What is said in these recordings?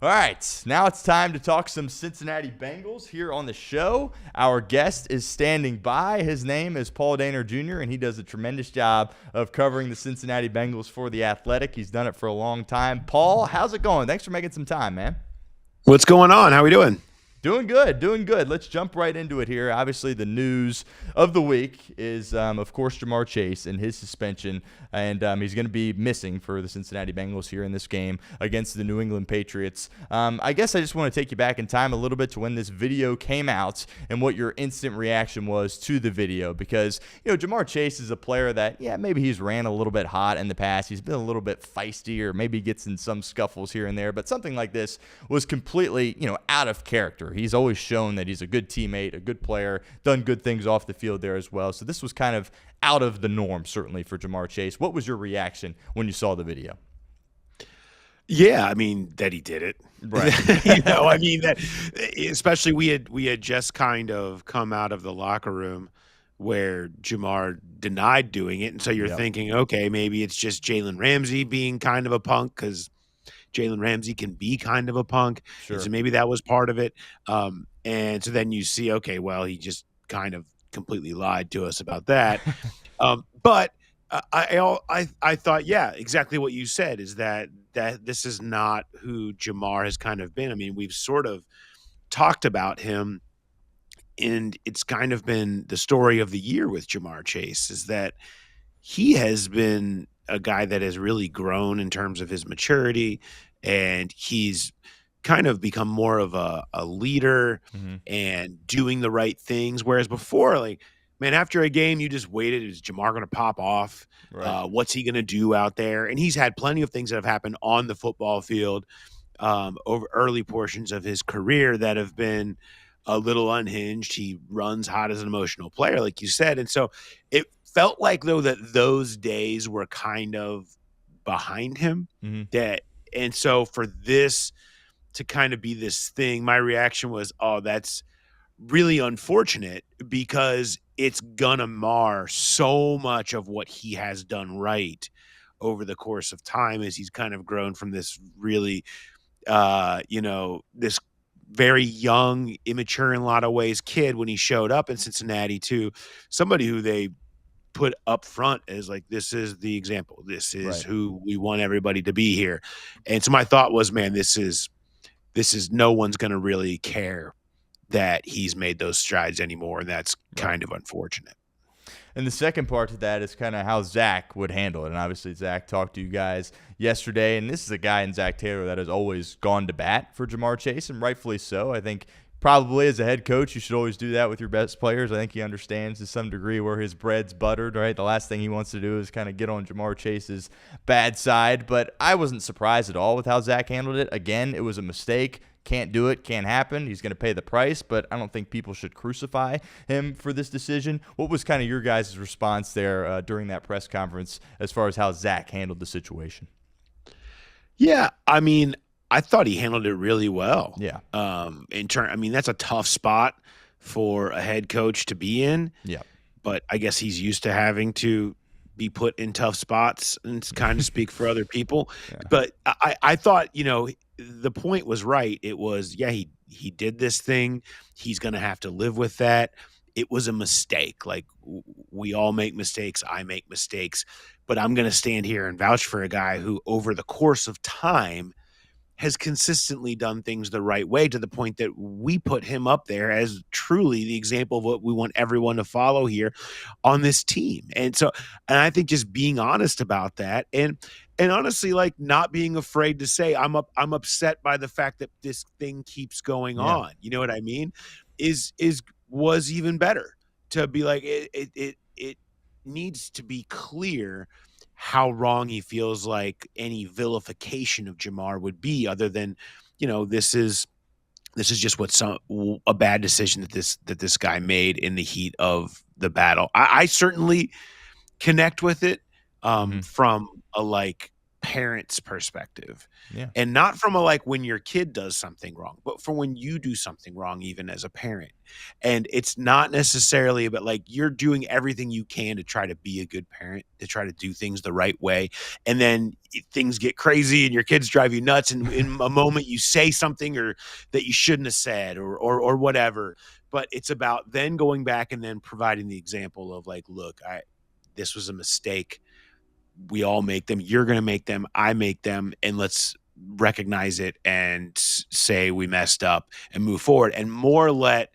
All right, now it's time to talk some Cincinnati Bengals here on the show. Our guest is standing by. His name is Paul Dehner Jr., and he does a tremendous job of covering the Cincinnati Bengals for The Athletic. He's done it for a long time. Paul, how's it going? Thanks for making some time, man. What's going on? How we doing? Doing good, doing good. Let's jump right into it here. Obviously, the news of the week is, of course, Ja'Marr Chase and his suspension, and he's going to be missing for the Cincinnati Bengals here in this game against the New England Patriots. I guess I just want to take you back in time a little bit to when this video came out and what your instant reaction was to the video, because, Ja'Marr Chase is a player that, maybe he's ran a little bit hot in the past. He's been a little bit feisty, or maybe gets in some scuffles here and there, but something like this was completely, out of character. He's always shown that he's a good teammate, a good player, done good things off the field there as well. So this was kind of out of the norm, certainly, for Ja'Marr Chase. What was your reaction when you saw the video? Yeah, I mean, that he did it. Right. That especially we had just kind of come out of the locker room where Ja'Marr denied doing it. And so you're thinking, okay, maybe it's just Jalen Ramsey being kind of a punk, because Jalen Ramsey can be kind of a punk. Sure. So maybe that was part of it. And so then you see, okay, well, he just kind of completely lied to us about that. But I thought, exactly what you said, is that this is not who Ja'Marr has kind of been. I mean, we've sort of talked about him, and it's kind of been the story of the year with Ja'Marr Chase, is that he has been a guy that has really grown in terms of his maturity, and he's kind of become more of a leader and doing the right things. Whereas before, after a game, you just waited. Is Ja'Marr going to pop off? Right. What's he going to do out there? And he's had plenty of things that have happened on the football field over early portions of his career that have been a little unhinged. He runs hot as an emotional player, like you said. And so it felt like, though, that those days were kind of behind him. And so for this to kind of be this thing, my reaction was, oh, that's really unfortunate, because it's gonna mar so much of what he has done right over the course of time, as he's kind of grown from this really, this very young, immature in a lot of ways kid when he showed up in Cincinnati to somebody who they put up front as like, this is the example. This is right. Who we want everybody to be here. And so my thought was, man, this is no one's going to really care that he's made those strides anymore. And that's kind of unfortunate. And the second part to that is kind of how Zach would handle it. And obviously Zach talked to you guys yesterday, and this is a guy in Zach Taylor that has always gone to bat for Ja'Marr Chase, and rightfully so. I think probably as a head coach, you should always do that with your best players. I think he understands to some degree where his bread's buttered, right? The last thing he wants to do is kind of get on Ja'Marr Chase's bad side. But I wasn't surprised at all with how Zach handled it. Again, it was a mistake. Can't do it, can't happen. He's going to pay the price, but I don't think people should crucify him for this decision. What was kind of your guys' response there during that press conference as far as how Zach handled the situation? Yeah, I mean, I thought he handled it really well. Yeah. That's a tough spot for a head coach to be in. Yeah. But I guess he's used to having to be put in tough spots and kind of speak for other people. Yeah. But I thought, the point was right. It was, he did this thing. He's going to have to live with that. It was a mistake. Like, we all make mistakes. I make mistakes. But I'm going to stand here and vouch for a guy who, over the course of time, has consistently done things the right way, to the point that we put him up there as truly the example of what we want everyone to follow here on this team. And I think just being honest about that, and honestly, like, not being afraid to say, I'm upset by the fact that this thing keeps going on. You know what I mean? Was even better to be like, it needs to be clear how wrong he feels like any vilification of Ja'Marr would be, other than, this is just a bad decision that this guy made in the heat of the battle. I certainly connect with it from a, like, parent's perspective. Yeah. And not from a like when your kid does something wrong, but from when you do something wrong, even as a parent. And it's not necessarily about like you're doing everything you can to try to be a good parent, to try to do things the right way. And then things get crazy and your kids drive you nuts. And in a moment you say something or that you shouldn't have said or whatever. But it's about then going back and then providing the example of like, look, this was a mistake. We all make them. You're going to make them. I make them. And let's recognize it and say we messed up and move forward, and more let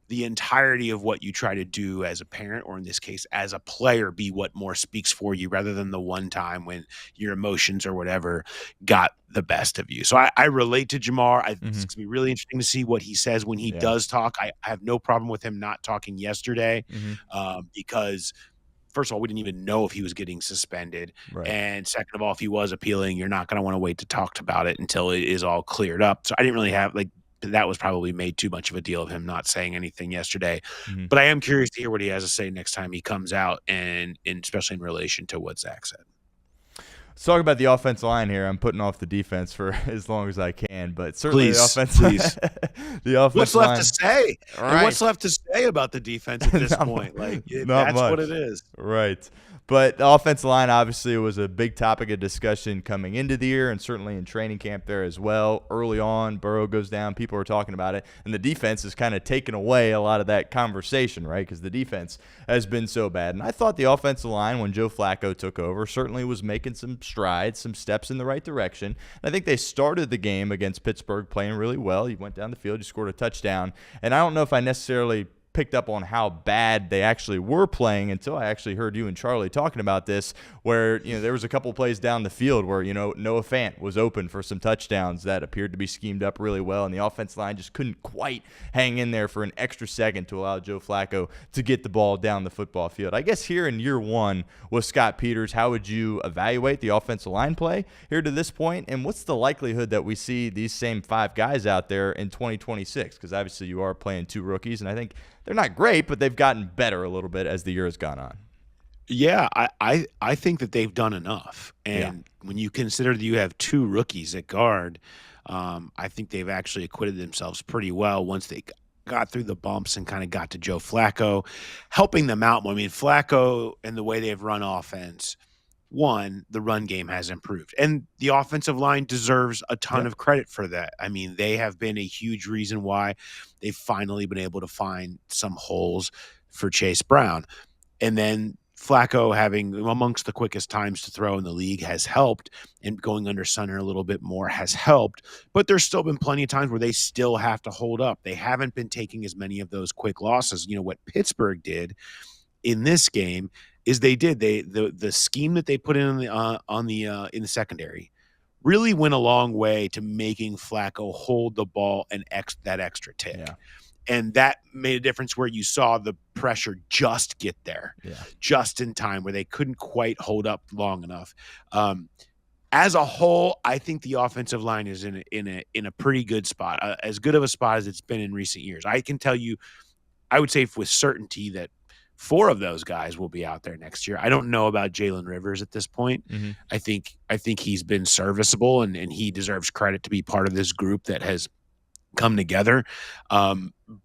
the entirety of what you try to do as a parent, or in this case, as a player, be what more speaks for you rather than the one time when your emotions or whatever got the best of you. So I relate to Jamar. It's going to be really interesting to see what he says when he does talk. I have no problem with him not talking yesterday because first of all, we didn't even know if he was getting suspended. Right. And second of all, if he was appealing, you're not going to want to wait to talk about it until it is all cleared up. So I didn't really have that was probably made too much of a deal of him not saying anything yesterday. But I am curious to hear what he has to say next time he comes out, and especially in relation to what Zach said. Let's talk about the offensive line here. I'm putting off the defense for as long as I can, but certainly Please. the offensive what's line. left to say? Right. And what's left to say about the defense at this point? Like that's much. what it is. Right. But the offensive line obviously was a big topic of discussion coming into the year and certainly in training camp there as well. Early on, Burrow goes down. People are talking about it. And the defense has kind of taken away a lot of that conversation, right? Because the defense has been so bad. And I thought the offensive line, when Joe Flacco took over, certainly was making some strides, some steps in the right direction. And I think they started the game against Pittsburgh playing really well. You went down the field, you scored a touchdown. And I don't know if I necessarily picked up on how bad they actually were playing until I actually heard you and Charlie talking about this, where there was a couple plays down the field where Noah Fant was open for some touchdowns that appeared to be schemed up really well, and the offensive line just couldn't quite hang in there for an extra second to allow Joe Flacco to get the ball down the football field. I guess here in year one with Scott Peters, how would you evaluate the offensive line play here to this point, and what's the likelihood that we see these same five guys out there in 2026? Because obviously you are playing two rookies, and I think they're not great, but they've gotten better a little bit as the year has gone on. Yeah, I think that they've done enough. And when you consider that you have two rookies at guard, I think they've actually acquitted themselves pretty well once they got through the bumps and kind of got to Joe Flacco, helping them out more. I mean, Flacco and the way they've run offense, one, the run game has improved. And the offensive line deserves a ton of credit for that. I mean, they have been a huge reason why they've finally been able to find some holes for Chase Brown. And then Flacco having amongst the quickest times to throw in the league has helped, and going under center a little bit more has helped. But there's still been plenty of times where they still have to hold up. They haven't been taking as many of those quick losses. What Pittsburgh did in this game is the scheme that they put in the secondary really went a long way to making Flacco hold the ball that extra tick. Yeah. And that made a difference where you saw the pressure just get there, just in time, where they couldn't quite hold up long enough. As a whole, I think the offensive line is in a pretty good spot, as good of a spot as it's been in recent years. I can tell you, I would say with certainty that 4 of those guys will be out there next year. I don't know about Jalen Rivers at this point. I think he's been serviceable, and he deserves credit to be part of this group that has come together.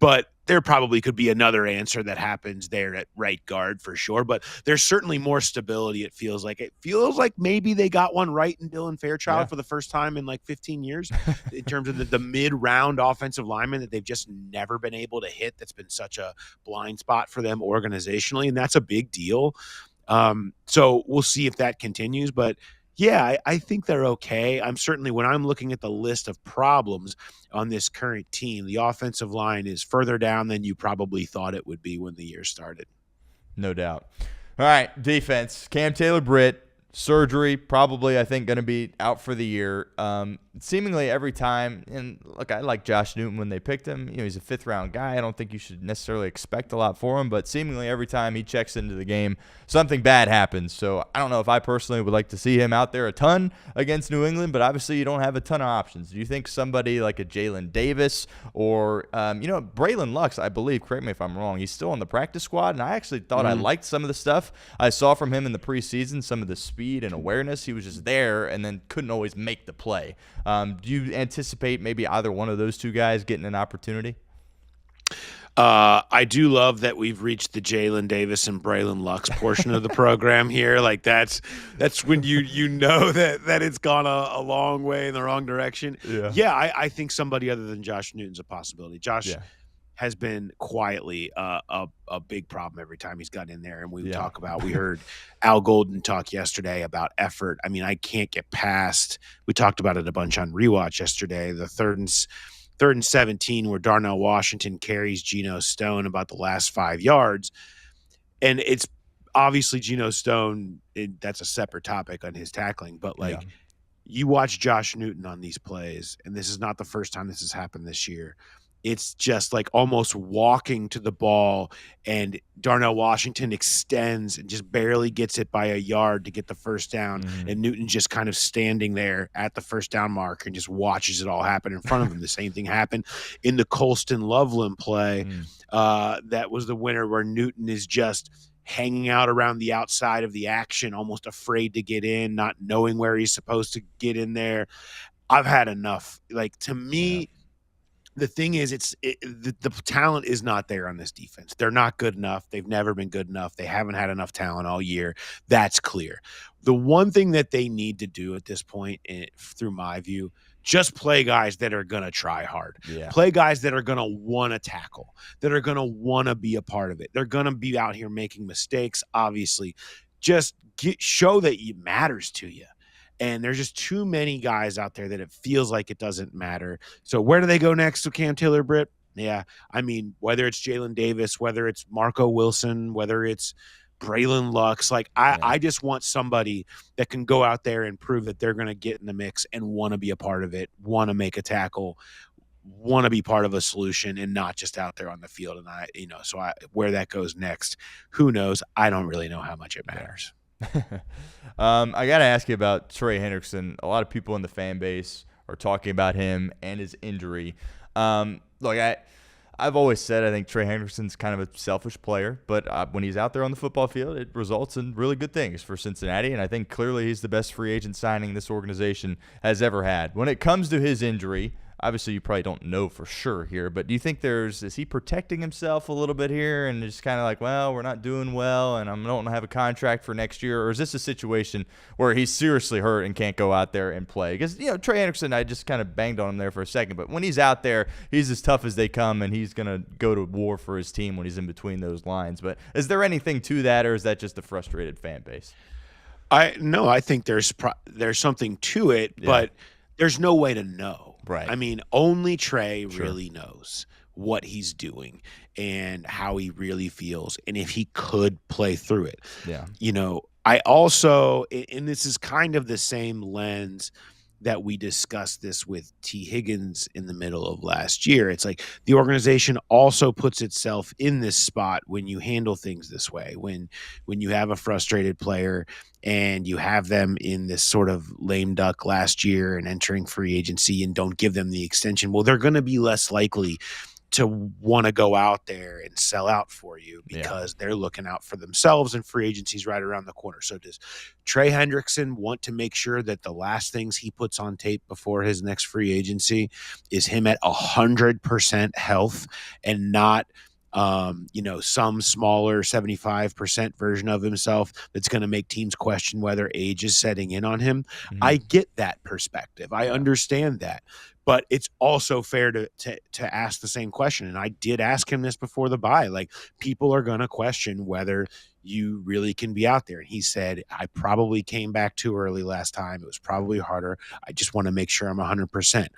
But there probably could be another answer that happens there at right guard for sure. But there's certainly more stability. It feels like maybe they got one right in Dylan Fairchild for the first time in like 15 years in terms of the mid-round offensive lineman that they've just never been able to hit. That's been such a blind spot for them organizationally, and that's a big deal. So we'll see if that continues. But yeah, I think they're okay. When I'm looking at the list of problems on this current team, the offensive line is further down than you probably thought it would be when the year started. No doubt. All right, defense. Cam Taylor-Britt, surgery, probably, I think, going to be out for the year. Seemingly every time, and look, I like Josh Newton when they picked him. He's a 5th-round guy. I don't think you should necessarily expect a lot for him, but seemingly every time he checks into the game, something bad happens. So I don't know if I personally would like to see him out there a ton against New England, but obviously you don't have a ton of options. Do you think somebody like a Jalen Davis or, Braylon Lux, I believe, correct me if I'm wrong, he's still on the practice squad, and I actually thought I liked some of the stuff I saw from him in the preseason, some of the speed and awareness. He was just there and then couldn't always make the play. Do you anticipate maybe either one of those two guys getting an opportunity? I do love that we've reached the Jalen Davis and Braylon Lux portion of the program here. Like that's when you know that it's gone a long way in the wrong direction. Yeah, I think somebody other than Josh Newton's a possibility. Josh has been quietly a big problem every time he's gotten in there. And we heard Al Golden talk yesterday about effort. I mean, I can't get past, we talked about it a bunch on Rewatch yesterday, the third and 17 where Darnell Washington carries Geno Stone about the last 5 yards. And it's obviously Geno Stone, that's a separate topic on his tackling, but you watch Josh Newton on these plays, and this is not the first time this has happened this year. It's just like almost walking to the ball, and Darnell Washington extends and just barely gets it by a yard to get the first down. And Newton just kind of standing there at the first down mark and just watches it all happen in front of him. The same thing happened in the Colston Loveland play. That was the winner, where Newton is just hanging out around the outside of the action, almost afraid to get in, not knowing where he's supposed to get in there. I've had enough. Like, to me, the thing is, the talent is not there on this defense. They're not good enough. They've never been good enough. They haven't had enough talent all year. That's clear. The one thing that they need to do at this point, through my view, just play guys that are going to try hard. Play guys that are going to want to tackle, that are going to want to be a part of it. They're going to be out here making mistakes, obviously. Just show that it matters to you. And there's just too many guys out there that it feels like it doesn't matter. So where do they go next with Cam Taylor Britt? Yeah, I mean, whether it's Jalen Davis, whether it's Marco Wilson, whether it's Braylon Lux, like I just want somebody that can go out there and prove that they're going to get in the mix and want to be a part of it, want to make a tackle, want to be part of a solution, and not just out there on the field. And where that goes next, who knows? I don't really know how much it matters. I got to ask you about Trey Hendrickson. A lot of people in the fan base are talking about him and his injury. Look, I've always said I think Trey Hendrickson's kind of a selfish player, but when he's out there on the football field, it results in really good things for Cincinnati, and I think clearly he's the best free agent signing this organization has ever had. When it comes to his injury, obviously you probably don't know for sure here, but do you think is he protecting himself a little bit here and just kind of like, well, we're not doing well and I don't have a contract for next year? Or is this a situation where he's seriously hurt and can't go out there and play? Because, Trey Hendrickson, I just kind of banged on him there for a second, but when he's out there, he's as tough as they come and he's going to go to war for his team when he's in between those lines. But is there anything to that, or is that just a frustrated fan base? I think there's something to it, but there's no way to know. Right. I mean, only Trey really knows what he's doing and how he really feels, and if he could play through it. Yeah. I also, and this is kind of the same lens that we discussed this with T. Higgins in the middle of last year. It's like the organization also puts itself in this spot when you handle things this way, when you have a frustrated player and you have them in this sort of lame duck last year and entering free agency and don't give them the extension. Well, they're going to be less likely to want to go out there and sell out for you because they're looking out for themselves, and free agency's right around the corner. So does Trey Hendrickson want to make sure that the last things he puts on tape before his next free agency is him at 100% health and not some smaller 75% version of himself that's going to make teams question whether age is setting in on him? I get that perspective. I understand that. But it's also fair to ask the same question. And I did ask him this before the bye. Like, people are going to question whether you really can be out there. And he said, I probably came back too early last time. It was probably harder. I just want to make sure I'm 100%.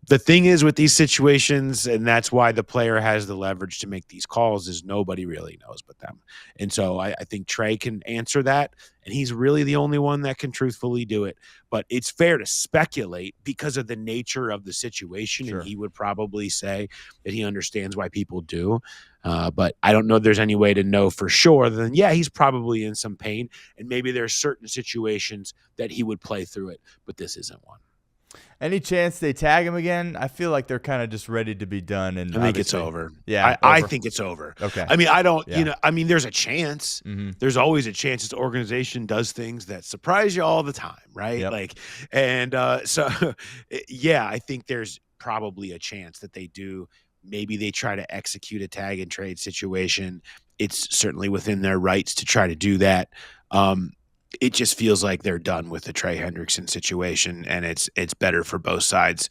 The thing is with these situations, and that's why the player has the leverage to make these calls, is nobody really knows but them. And so I think Trey can answer that, and he's really the only one that can truthfully do it. But it's fair to speculate because of the nature of the situation, and he would probably say that he understands why people do. But I don't know if there's any way to know for sure. Then, he's probably in some pain, and maybe there's certain situations that he would play through it, but this isn't one. Any chance they tag him again? I feel like they're kind of just ready to be done. And I think it's over. Yeah, I think it's over. Okay. I mean, I don't, Yeah. there's a chance. Mm-hmm. There's always a chance. This organization does things that surprise you all the time, right? Yep. So, yeah, I think there's probably a chance that they do. Maybe they try to execute a tag and trade situation. It's certainly within their rights to try to do that. It just feels like they're done with the Trey Hendrickson situation, and it's better for both sides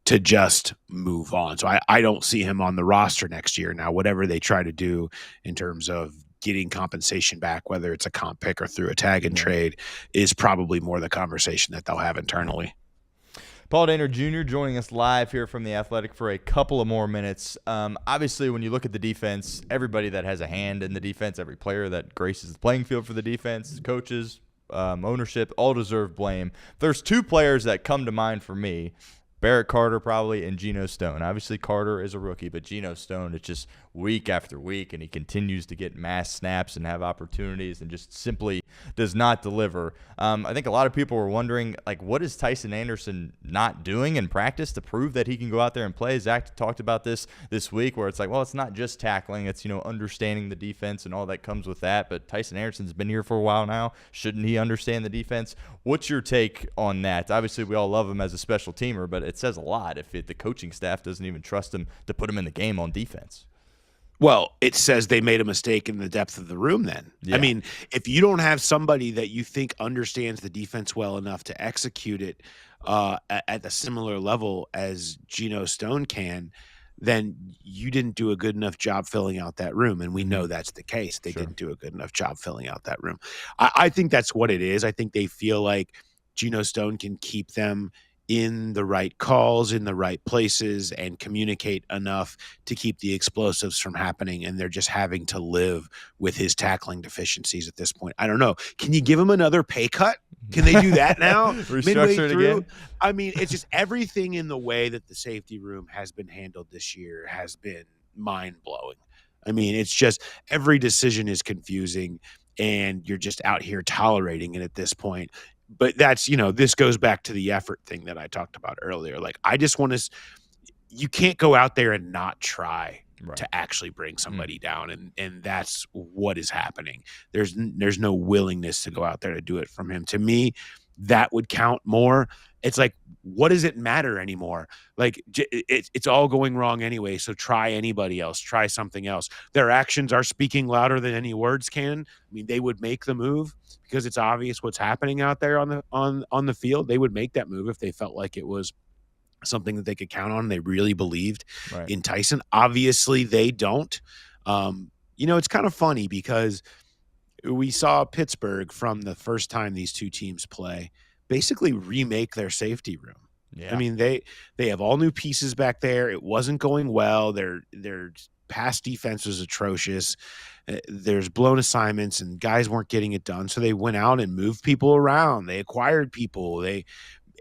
to just move on. So I don't see him on the roster next year. Now, whatever they try to do in terms of getting compensation back, whether it's a comp pick or through a tag and trade, is probably more the conversation that they'll have internally. Paul Dehner Jr. joining us live here from The Athletic for a couple of more minutes. Obviously, when you look at the defense, everybody that has a hand in the defense, every player that graces the playing field for the defense, coaches, ownership, all deserve blame. There's two players that come to mind for me, Barrett Carter probably and Geno Stone. Obviously, Carter is a rookie, but Geno Stone, it's just week after week, and he continues to get mass snaps and have opportunities and just simply does not deliver. I think a lot of people were wondering, like, what is Tyson Anderson not doing in practice to prove that he can go out there and play? Zach talked about this week where it's like, well, it's not just tackling. It's, understanding the defense and all that comes with that. But Tyson Anderson's been here for a while now. Shouldn't he understand the defense? What's your take on that? Obviously, we all love him as a special teamer, but it says a lot if the coaching staff doesn't even trust him to put him in the game on defense. Well, it says they made a mistake in the depth of the room then. Yeah. I mean, if you don't have somebody that you think understands the defense well enough to execute it at a similar level as Geno Stone can, then you didn't do a good enough job filling out that room. And we know that's the case. They didn't do a good enough job filling out that room. I think that's what it is. I think they feel like Geno Stone can keep them in the right calls, in the right places, and communicate enough to keep the explosives from happening. And they're just having to live with his tackling deficiencies at this point. I don't know. Can you give him another pay cut? Can they do that now? Midway through? Again? I mean, it's just everything in the way that the safety room has been handled this year has been mind-blowing. I mean, it's just every decision is confusing, and you're just out here tolerating it at this point. But that's, this goes back to the effort thing that I talked about earlier. Like, I just want to, you can't go out there and not try to actually bring somebody down. And that's what is happening. There's no willingness to go out there to do it from him. To me, that would count more. It's like, what does it matter anymore? Like, it's all going wrong anyway. So try anybody else, try something else. Their actions are speaking louder than any words can. I mean, they would make the move because it's obvious what's happening out there on the field. They would make that move if they felt like it was something that they could count on. They really believed in Tyson. Obviously they don't. It's kind of funny because we saw Pittsburgh from the first time these two teams play basically remake their safety room. Yeah. I mean, they have all new pieces back there. It wasn't going well. Their pass defense was atrocious. There's blown assignments and guys weren't getting it done. So they went out and moved people around. They acquired people.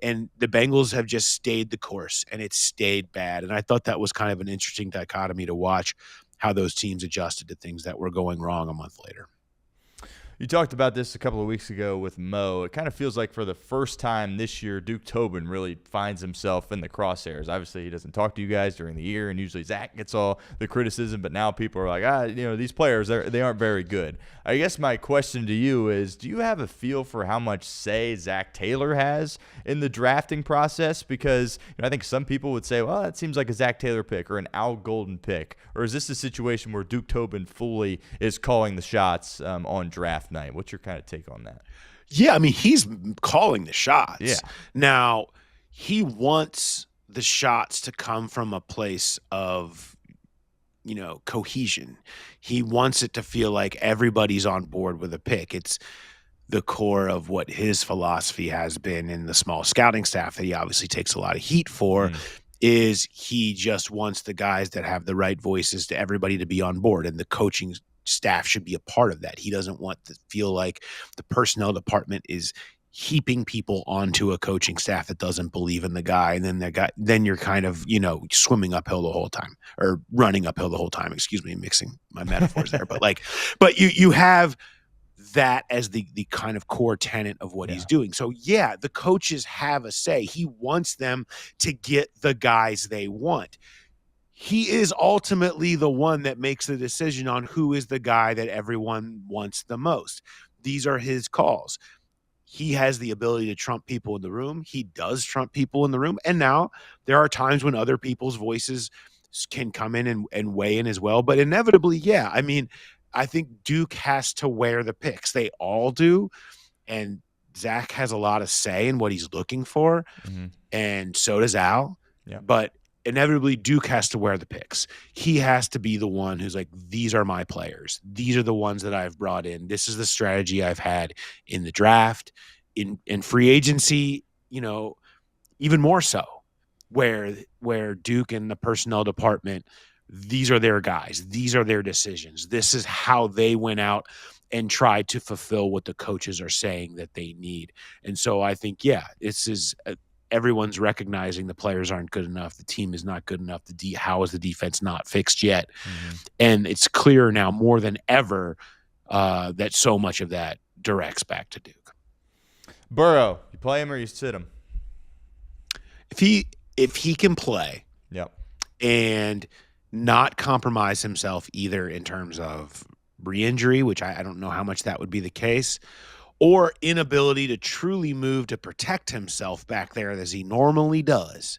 And the Bengals have just stayed the course, and it stayed bad. And I thought that was kind of an interesting dichotomy to watch how those teams adjusted to things that were going wrong a month later. You talked about this a couple of weeks ago with Mo. It kind of feels like for the first time this year, Duke Tobin really finds himself in the crosshairs. Obviously, he doesn't talk to you guys during the year, and usually Zach gets all the criticism, but now people are like, these players, they aren't very good. I guess my question to you is, do you have a feel for how much say Zach Taylor has in the drafting process? Because I think some people would say, well, that seems like a Zach Taylor pick or an Al Golden pick. Or is this a situation where Duke Tobin fully is calling the shots on draft night? What's your kind of take on that? Yeah, I mean, he's calling the shots. Yeah. Now, he wants the shots to come from a place of, cohesion. He wants it to feel like everybody's on board with a pick. It's the core of what his philosophy has been in the small scouting staff that he obviously takes a lot of heat for. Is he just wants the guys that have the right voices to everybody to be on board, and the coaching staff should be a part of that. He doesn't want to feel like the personnel department is heaping people onto a coaching staff that doesn't believe in the guy. And then you're kind of, swimming uphill the whole time, or running uphill the whole time. Excuse me, mixing my metaphors there. But you have that as the kind of core tenet of what he's doing. So yeah, the coaches have a say. He wants them to get the guys they want. He is ultimately the one that makes the decision on who is the guy that everyone wants the most. These are his calls. He has the ability to trump people in the room. He does trump people in the room. And now there are times when other people's voices can come in and weigh in as well. But inevitably, yeah, I mean, I think Duke has to wear the picks. They all do. And Zach has a lot of say in what he's looking for. And so does Al. But inevitably, Duke has to wear the picks. He has to be the one who's like, these are my players. These are the ones that I've brought in. This is the strategy I've had in the draft, in free agency, you know, even more so, where Duke and the personnel department, these are their guys. These are their decisions. This is how they went out and tried to fulfill what the coaches are saying that they need. And so I think, yeah, this is everyone's recognizing the players aren't good enough. The team is not good enough. How is the defense not fixed yet? And it's clear now more than ever that so much of that directs back to Duke. Burrow, you play him or you sit him? If he can play, and not compromise himself either in terms of re-injury, which I don't know how much that would be the case, or inability to truly move to protect himself back there as he normally does.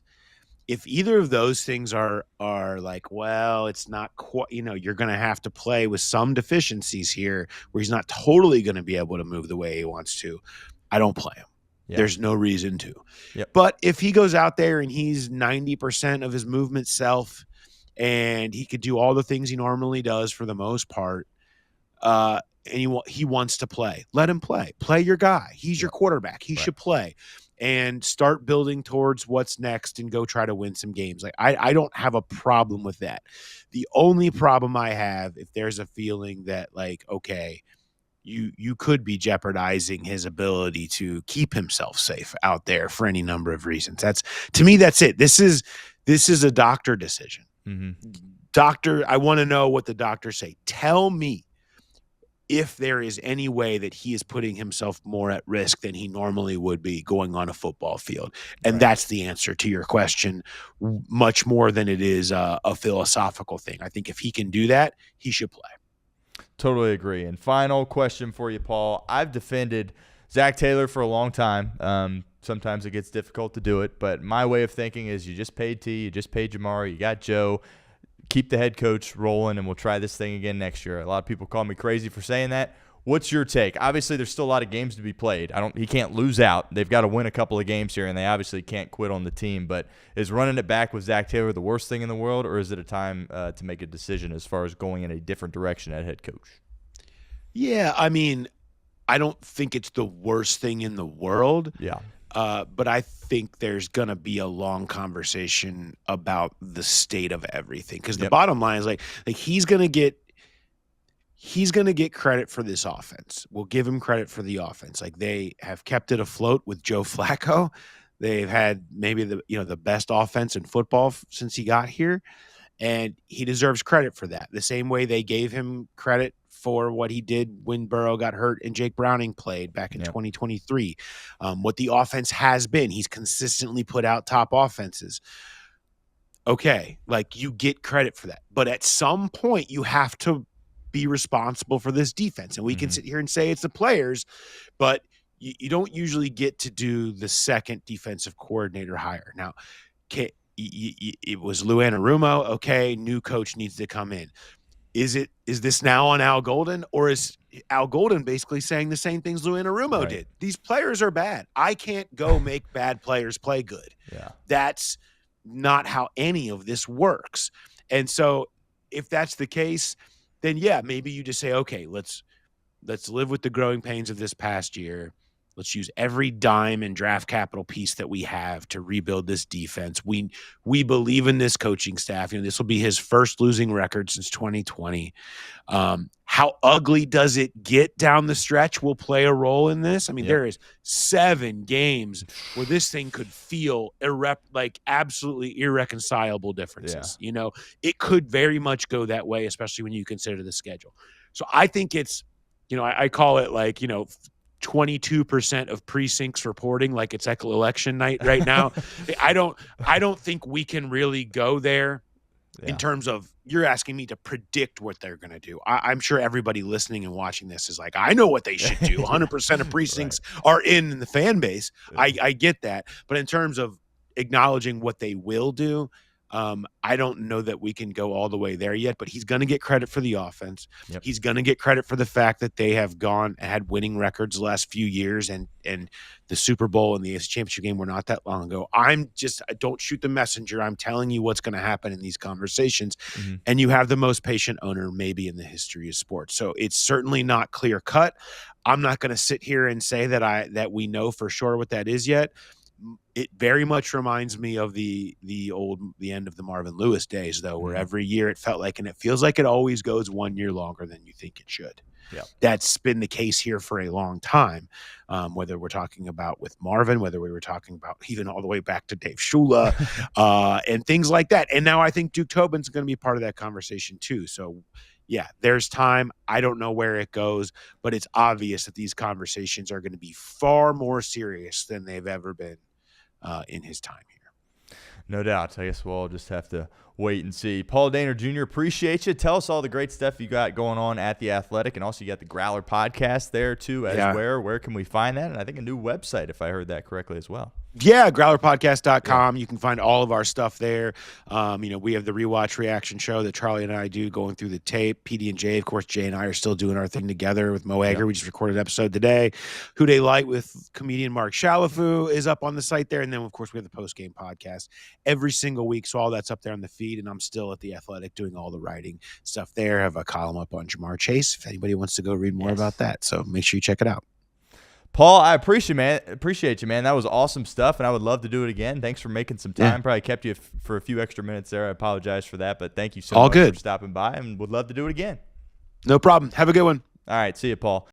If either of those things are like, well, it's not quite, you know, you're going to have to play with some deficiencies here where he's not totally going to be able to move the way he wants to, I don't play him. There's no reason to. But if he goes out there and he's 90% of his movement self and he could do all the things he normally does for the most part, and he wants to play, let him play. Play your guy. He's your quarterback. He should play and start building towards what's next and go try to win some games. Like I don't have a problem with that. The only problem I have, if there's a feeling that like, okay, you could be jeopardizing his ability to keep himself safe out there for any number of reasons. To me, that's it. This is a doctor decision. Doctor, I want to know what the doctors say. Tell me if there is any way that he is putting himself more at risk than he normally would be going on a football field. And that's the answer to your question, much more than it is a philosophical thing. I think if he can do that, he should play. Totally agree. And final question for you, Paul. I've defended Zach Taylor for a long time. Sometimes it gets difficult to do it, but my way of thinking is you just paid T, you just paid Jamar, you got Joe. Keep the head coach rolling, and we'll try this thing again next year. A lot of people call me crazy for saying that. What's your take? Obviously, there's still a lot of games to be played. He can't lose out. They've got to win a couple of games here, and they obviously can't quit on the team. But is running it back with Zach Taylor the worst thing in the world, or is it a time to make a decision as far as going in a different direction at head coach? Yeah, I mean, I don't think it's the worst thing in the world. But I think there's going to be a long conversation about the state of everything. Because the bottom line is like he's going to get credit for this offense. We'll give him credit for the offense. Like they have kept it afloat with Joe Flacco. They've had maybe the best offense in football since he got here. And he deserves credit for that. The same way they gave him credit for what he did when Burrow got hurt and Jake Browning played back in 2023. What the offense has been, he's consistently put out top offenses. Okay, like you get credit for that. But at some point, you have to be responsible for this defense. And we can sit here and say it's the players, but you don't usually get to do the second defensive coordinator hire. Now, it was Lou Anarumo. Okay, new coach needs to come in. Is this now on Al Golden, or is Al Golden basically saying the same things Lou Anarumo did? These players are bad. I can't go make bad players play good. That's not how any of this works. And so if that's the case, then yeah, maybe you just say, okay, let's live with the growing pains of this past year. Let's use every dime and draft capital piece that we have to rebuild this defense. We believe in this coaching staff. This will be his first losing record since 2020. How ugly does it get down the stretch will play a role in this. I mean, there is 7 games where this thing could feel like absolutely irreconcilable differences. It could very much go that way, especially when you consider the schedule. So I think it's I call it like, 22% of precincts reporting like it's election night right now. I don't think we can really go there in terms of you're asking me to predict what they're going to do. I'm sure everybody listening and watching this is like, I know what they should do. 100% of precincts are in the fan base. I get that. But in terms of acknowledging what they will do, I don't know that we can go all the way there yet, but he's going to get credit for the offense. Yep. He's going to get credit for the fact that they have had winning records the last few years, and the Super Bowl and the AFC Championship game were not that long ago. I don't shoot the messenger. I'm telling you what's going to happen in these conversations. Mm-hmm. And you have the most patient owner maybe in the history of sports. So it's certainly not clear cut. I'm not going to sit here and say that we know for sure what that is yet. It very much reminds me of the end of the Marvin Lewis days, though, where every year it felt like, and it feels like it always goes 1 year longer than you think it should. Yeah, that's been the case here for a long time. Whether we're talking about with Marvin, whether we were talking about even all the way back to Dave Shula, and things like that. And now I think Duke Tobin's going to be part of that conversation too. So, yeah, there's time. I don't know where it goes, but it's obvious that these conversations are going to be far more serious than they've ever been in his time here. No doubt. I guess we'll all just have to wait and see. Paul Dehner Jr., appreciate you. Tell us all the great stuff you got going on at The Athletic, and also you got the Growler podcast there too as well. Where can we find that? And I think a new website, if I heard that correctly as well. Yeah, growlerpodcast.com. You can find all of our stuff there. We have the rewatch reaction show that Charlie and I do going through the tape. PD and Jay, of course, Jay and I are still doing our thing together with Mo Egger. We just recorded an episode today. Who They Light with comedian Mark Shalafu is up on the site there. And then, of course, we have the postgame podcast every single week. So all that's up there on the feed. And I'm still at The Athletic doing all the writing stuff there. I have a column up on Jamar Chase if anybody wants to go read more about that. So make sure you check it out. Paul, I appreciate you, man. That was awesome stuff, and I would love to do it again. Thanks for making some time. Probably kept you for a few extra minutes there. I apologize for that, but thank you so much for stopping by, and would love to do it again. No problem. Have a good one. All right, see you, Paul.